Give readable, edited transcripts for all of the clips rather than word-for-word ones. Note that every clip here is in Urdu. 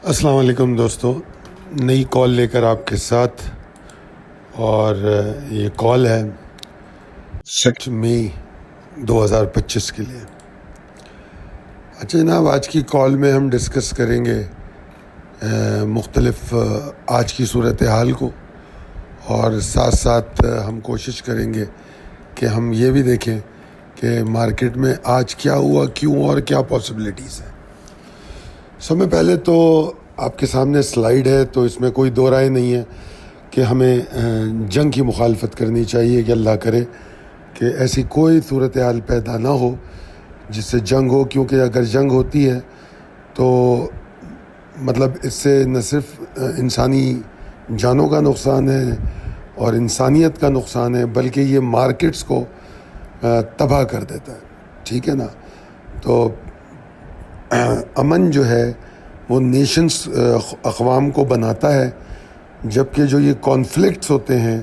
السلام علیکم دوستو، نئی کال لے کر آپ کے ساتھ، اور یہ کال ہے 6 مئی 2025 کے لیے۔ اچھا جناب، آج کی کال میں ہم ڈسکس کریں گے مختلف آج کی صورتحال کو، اور ساتھ ساتھ ہم کوشش کریں گے کہ ہم یہ بھی دیکھیں کہ مارکیٹ میں آج کیا ہوا، کیوں، اور کیا پاسبلٹیز ہیں۔ سب میں پہلے تو آپ کے سامنے سلائیڈ ہے، تو اس میں کوئی دو رائے نہیں ہے کہ ہمیں جنگ کی مخالفت کرنی چاہیے، کہ اللہ کرے کہ ایسی کوئی صورتحال پیدا نہ ہو جس سے جنگ ہو، کیونکہ اگر جنگ ہوتی ہے تو مطلب اس سے نہ صرف انسانی جانوں کا نقصان ہے اور انسانیت کا نقصان ہے، بلکہ یہ مارکیٹس کو تباہ کر دیتا ہے۔ ٹھیک ہے نا؟ تو امن جو ہے وہ نیشنز، اقوام کو بناتا ہے، جبکہ جو یہ کانفلکٹس ہوتے ہیں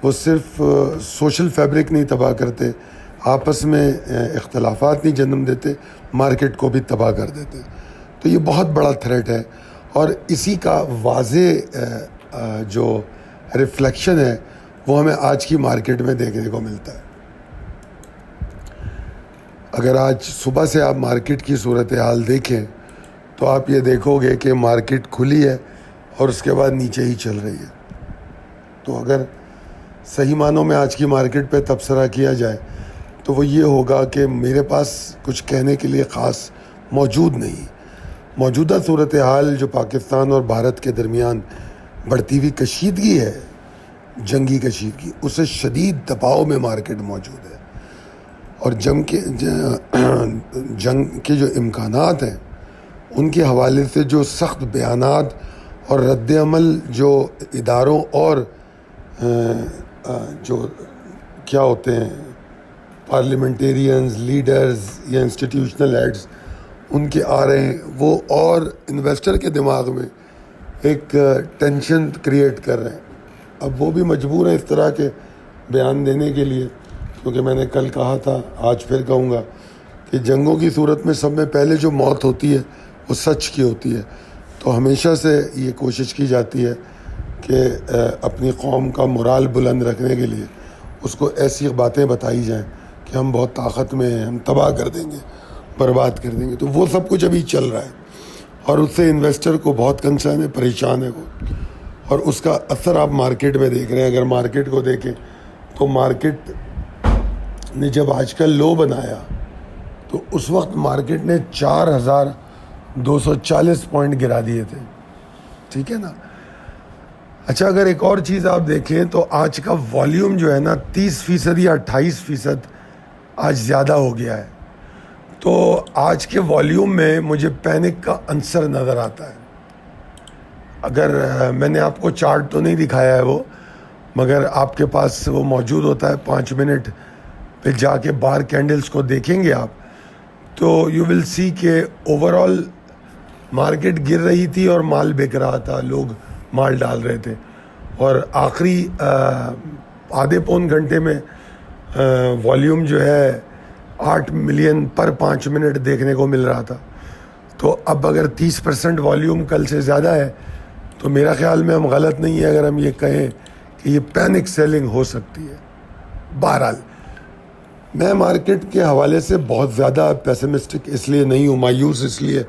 وہ صرف سوشل فیبرک نہیں تباہ کرتے، آپس میں اختلافات نہیں جنم دیتے، مارکیٹ کو بھی تباہ کر دیتے۔ تو یہ بہت بڑا تھریٹ ہے، اور اسی کا واضح جو ریفلیکشن ہے وہ ہمیں آج کی مارکیٹ میں دیکھنے کو ملتا ہے۔ اگر آج صبح سے آپ مارکیٹ کی صورتحال دیکھیں تو آپ یہ دیکھو گے کہ مارکیٹ کھلی ہے اور اس کے بعد نیچے ہی چل رہی ہے۔ تو اگر صحیح معنوں میں آج کی مارکیٹ پہ تبصرہ کیا جائے تو وہ یہ ہوگا کہ میرے پاس کچھ کہنے کے لیے خاص موجود نہیں۔ موجودہ صورتحال جو پاکستان اور بھارت کے درمیان بڑھتی ہوئی کشیدگی ہے، جنگی کشیدگی، اسے شدید دباؤ میں مارکیٹ موجود ہے، اور جنگ کے جو امکانات ہیں ان کے حوالے سے جو سخت بیانات اور رد عمل جو اداروں اور جو کیا ہوتے ہیں پارلیمنٹیرینز، لیڈرز یا انسٹیٹیوشنل ہیڈز ان کے آ رہے ہیں، وہ اور انویسٹر کے دماغ میں ایک ٹینشن کریٹ کر رہے ہیں۔ اب وہ بھی مجبور ہیں اس طرح کے بیان دینے کے لیے، کیونکہ میں نے کل کہا تھا، آج پھر کہوں گا کہ جنگوں کی صورت میں سب میں پہلے جو موت ہوتی ہے وہ سچ کی ہوتی ہے۔ تو ہمیشہ سے یہ کوشش کی جاتی ہے کہ اپنی قوم کا مورال بلند رکھنے کے لیے اس کو ایسی باتیں بتائی جائیں کہ ہم بہت طاقت میں ہیں، ہم تباہ کر دیں گے، برباد کر دیں گے۔ تو وہ سب کچھ ابھی چل رہا ہے، اور اس سے انویسٹر کو بہت کنسرن ہے، پریشان ہے وہ، اور اس کا اثر آپ مارکیٹ میں دیکھ رہے ہیں۔ اگر مارکیٹ کو دیکھیں تو مارکیٹ نے جب آج کل لو بنایا تو اس وقت مارکیٹ نے 4240 پوائنٹ گرا دیے تھے۔ ٹھیک ہے نا؟ اچھا، اگر ایک اور چیز آپ دیکھیں تو آج کا والیوم جو ہے نا 30% یا 28% آج زیادہ ہو گیا ہے۔ تو آج کے والیوم میں مجھے پینک کا عنصر نظر آتا ہے۔ اگر میں نے آپ کو چارٹ تو نہیں دکھایا ہے وہ، مگر آپ کے پاس وہ موجود ہوتا ہے، 5 منٹ پہ جا کے بار کینڈلز کو دیکھیں گے آپ تو یو ول سی کہ اوور آل مارکیٹ گر رہی تھی اور مال بک رہا تھا، لوگ مال ڈال رہے تھے، اور آخری آدھے پون گھنٹے میں والیوم جو ہے 8 ملین پر 5 منٹ دیکھنے کو مل رہا تھا۔ تو اب اگر 30% والیوم کل سے زیادہ ہے تو میرا خیال میں ہم غلط نہیں ہے اگر ہم یہ کہیں کہ یہ پینک سیلنگ ہو سکتی ہے۔ بہرحال میں مارکیٹ کے حوالے سے بہت زیادہ پیسمسٹک اس لیے نہیں ہوں، مایوس اس لیے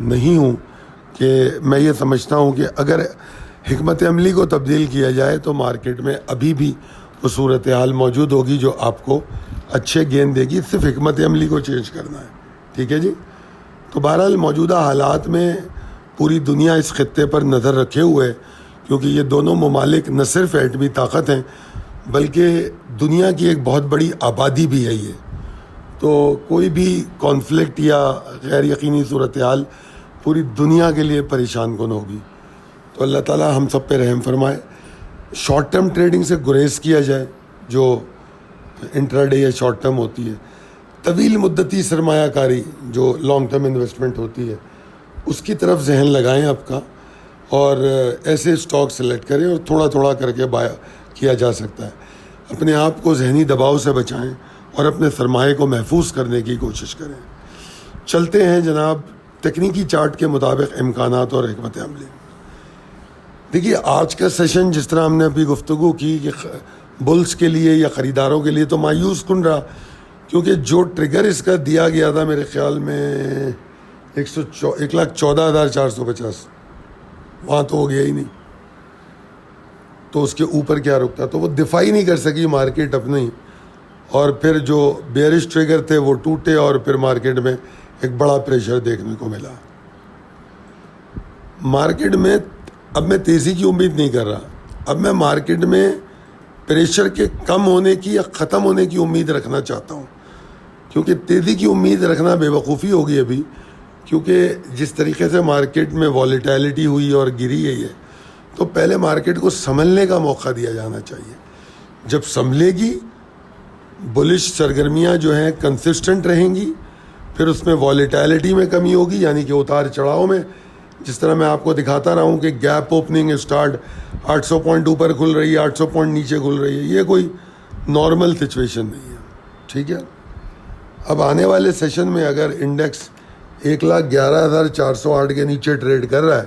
نہیں ہوں کہ میں یہ سمجھتا ہوں کہ اگر حکمت عملی کو تبدیل کیا جائے تو مارکیٹ میں ابھی بھی وہ صورتحال موجود ہوگی جو آپ کو اچھے گین دے گی، صرف حکمت عملی کو چینج کرنا ہے۔ ٹھیک ہے جی؟ تو بہرحال موجودہ حالات میں پوری دنیا اس خطے پر نظر رکھے ہوئے ہے، کیونکہ یہ دونوں ممالک نہ صرف ایٹمی طاقت ہیں بلکہ دنیا کی ایک بہت بڑی آبادی بھی ہے۔ یہ تو کوئی بھی کانفلکٹ یا غیر یقینی صورتحال پوری دنیا کے لیے پریشان کن ہوگی۔ تو اللہ تعالیٰ ہم سب پہ رحم فرمائے۔ شارٹ ٹرم ٹریڈنگ سے گریز کیا جائے جو انٹرا ڈے یا شارٹ ٹرم ہوتی ہے، طویل مدتی سرمایہ کاری جو لانگ ٹرم انویسٹمنٹ ہوتی ہے اس کی طرف ذہن لگائیں آپ کا، اور ایسے اسٹاک سلیکٹ کریں اور تھوڑا تھوڑا کر کے بایا کیا جا سکتا ہے۔ اپنے آپ کو ذہنی دباؤ سے بچائیں اور اپنے سرمایے کو محفوظ کرنے کی کوشش کریں۔ چلتے ہیں جناب تکنیکی چارٹ کے مطابق امکانات اور حکمت عملی. دیکھیے آج کا سیشن جس طرح ہم نے ابھی گفتگو کی کہ بلز کے لیے یا خریداروں کے لیے تو مایوس کن رہا, کیونکہ جو ٹریگر اس کا دیا گیا تھا میرے خیال میں 1,14,450 وہاں تو ہو گیا ہی نہیں, تو اس کے اوپر کیا رکتا, تو وہ دفاع ہی نہیں کر سکی مارکیٹ اپنے, اور پھر جو بیئرش ٹریگر تھے وہ ٹوٹے اور پھر مارکیٹ میں ایک بڑا پریشر دیکھنے کو ملا. مارکیٹ میں اب میں تیزی کی امید نہیں کر رہا, اب میں مارکیٹ میں پریشر کے کم ہونے کی یا ختم ہونے کی امید رکھنا چاہتا ہوں, کیونکہ تیزی کی امید رکھنا بے وقوفی ہوگی ابھی, کیونکہ جس طریقے سے مارکیٹ میں والیٹیلٹی ہوئی اور گری ہے تو پہلے مارکیٹ کو سنبھلنے کا موقع دیا جانا چاہیے. جب سنبھلے گی, بلش سرگرمیاں جو ہیں کنسسٹنٹ رہیں گی, پھر اس میں والیٹیلٹی میں کمی ہوگی, یعنی کہ اتار چڑھاؤ میں, جس طرح میں آپ کو دکھاتا رہا ہوں کہ گیپ اوپننگ اسٹارٹ 800 پوائنٹ اوپر کھل رہی ہے, 800 پوائنٹ نیچے کھل رہی ہے, یہ کوئی نارمل سچویشن نہیں ہے. ٹھیک ہے, اب آنے والے سیشن میں اگر انڈیکس 1,11,408 کے نیچے ٹریڈ کر رہا ہے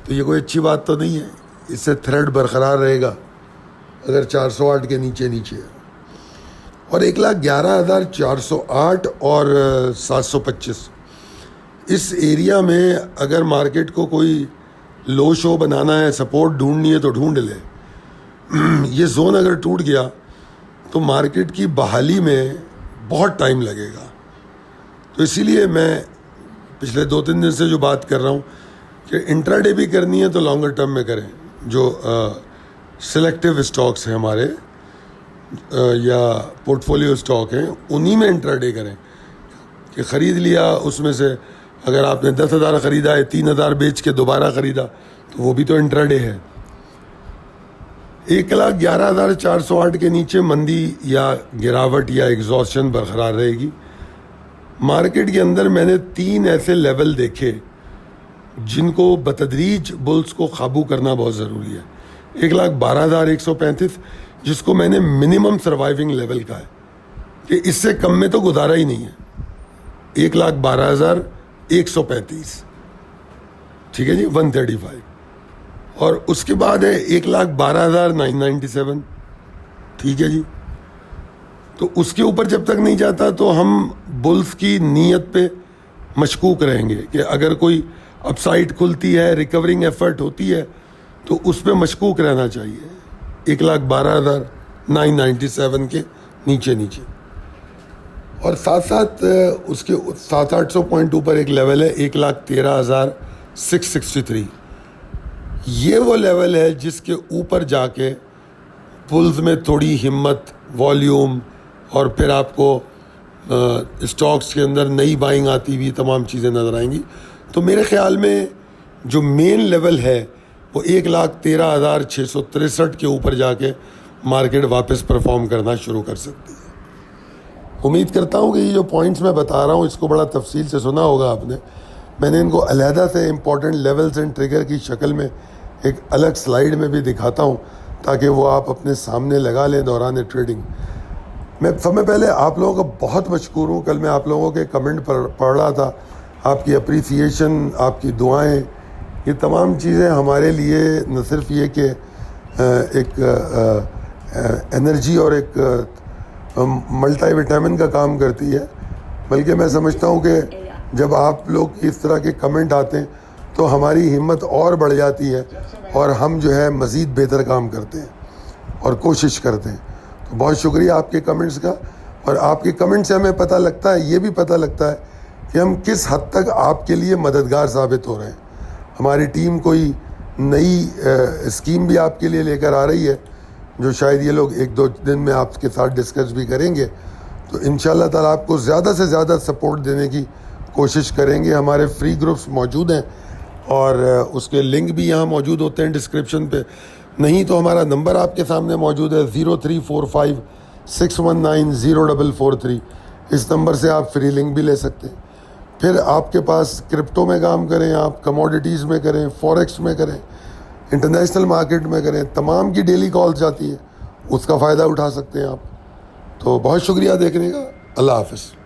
تو یہ کوئی اچھی بات تو نہیں ہے, اس سے تھریڈ برقرار رہے گا اگر 408 کے نیچے ہے. اور 1,11,408 اور 725 اس ایریا میں اگر مارکیٹ کو کوئی لو شو بنانا ہے, سپورٹ ڈھونڈنی ہے تو ڈھونڈ لے. یہ زون اگر ٹوٹ گیا تو مارکیٹ کی بحالی میں بہت ٹائم لگے گا. تو اسی لیے میں پچھلے 2-3 دن سے جو بات کر رہا ہوں کہ انٹرا ڈے بھی کرنی ہے تو لانگر ٹرم میں کریں, جو سلیکٹیو اسٹاکس ہیں ہمارے یا پورٹ فولیو اسٹاک ہیں انہی میں انٹرا ڈے کریں, کہ خرید لیا اس میں سے اگر آپ نے 10,000 خریدا ہے 3,000 بیچ کے دوبارہ خریدا تو وہ بھی تو انٹرا ڈے ہے. 1,11,408 کے نیچے مندی یا گراوٹ یا ایگزاسشن برقرار رہے گی. مارکیٹ کے اندر میں نے 3 ایسے لیول دیکھے جن کو بتدریج بلز کو قابو کرنا بہت ضروری ہے. 1,12,135 جس کو میں نے منیمم سروائیونگ لیول کا ہے کہ اس سے کم میں تو گزارا ہی نہیں ہے, 1,12,135. ٹھیک ہے جی, 135. اور اس کے بعد ہے 1,12,997. ٹھیک ہے جی, تو اس کے اوپر جب تک نہیں جاتا تو ہم بلز کی نیت پہ مشکوک رہیں گے کہ اگر کوئی اپ سائڈ کھلتی ہے, ریکورنگ ایفرٹ ہوتی ہے تو اس پہ مشکوک رہنا چاہیے 1,12,997 کے نیچے. اور ساتھ اس کے 700-800 پوائنٹ اوپر ایک لیول ہے 1,13,663. یہ وہ لیول ہے جس کے اوپر جا کے پلز میں تھوڑی ہمت, والیوم, اور پھر آپ کو اسٹاکس کے اندر نئی بائنگ آتی ہوئی تمام چیزیں نظر آئیں گی. تو میرے خیال میں جو مین لیول ہے وہ 1,13,663 کے اوپر جا کے مارکیٹ واپس پرفارم کرنا شروع کر سکتی ہے. امید کرتا ہوں کہ یہ جو پوائنٹس میں بتا رہا ہوں اس کو بڑا تفصیل سے سنا ہوگا آپ نے. میں نے ان کو علیحدہ سے امپورٹنٹ لیولز اینڈ ٹریگر کی شکل میں ایک الگ سلائیڈ میں بھی دکھاتا ہوں تاکہ وہ آپ اپنے سامنے لگا لیں دوران ٹریڈنگ. میں سب سے پہلے آپ لوگوں کا بہت مشکور ہوں. کل میں آپ لوگوں کے کمنٹ پڑھ رہا تھا, آپ کی اپریسیشن, آپ کی دعائیں, یہ تمام چیزیں ہمارے لیے نہ صرف یہ کہ ایک انرجی اور ایک ملٹی وٹامن کا کام کرتی ہے, بلکہ میں سمجھتا ہوں کہ جب آپ لوگ اس طرح کے کمنٹ آتے ہیں تو ہماری ہمت اور بڑھ جاتی ہے اور ہم جو ہے مزید بہتر کام کرتے ہیں اور کوشش کرتے ہیں. تو بہت شکریہ آپ کے کمنٹس کا, اور آپ کے کمنٹ سے ہمیں پتہ لگتا ہے, یہ بھی پتہ لگتا ہے کہ ہم کس حد تک آپ کے لیے مددگار ثابت ہو رہے ہیں. ہماری ٹیم کوئی نئی اسکیم بھی آپ کے لیے لے کر آ رہی ہے جو شاید یہ لوگ 1-2 دن میں آپ کے ساتھ ڈسکس بھی کریں گے. تو انشاءاللہ تعالیٰ آپ کو زیادہ سے زیادہ سپورٹ دینے کی کوشش کریں گے. ہمارے فری گروپس موجود ہیں اور اس کے لنک بھی یہاں موجود ہوتے ہیں ڈسکرپشن پہ. نہیں تو ہمارا نمبر آپ کے سامنے موجود ہے 0345619043. اس نمبر سے آپ فری لنک بھی لے سکتے ہیں. پھر آپ کے پاس کرپٹو میں کام کریں, آپ کموڈیٹیز میں کریں, فوریکس میں کریں, انٹرنیشنل مارکیٹ میں کریں, تمام کی ڈیلی کالز جاتی ہیں, اس کا فائدہ اٹھا سکتے ہیں آپ. تو بہت شکریہ دیکھنے کا. اللہ حافظ.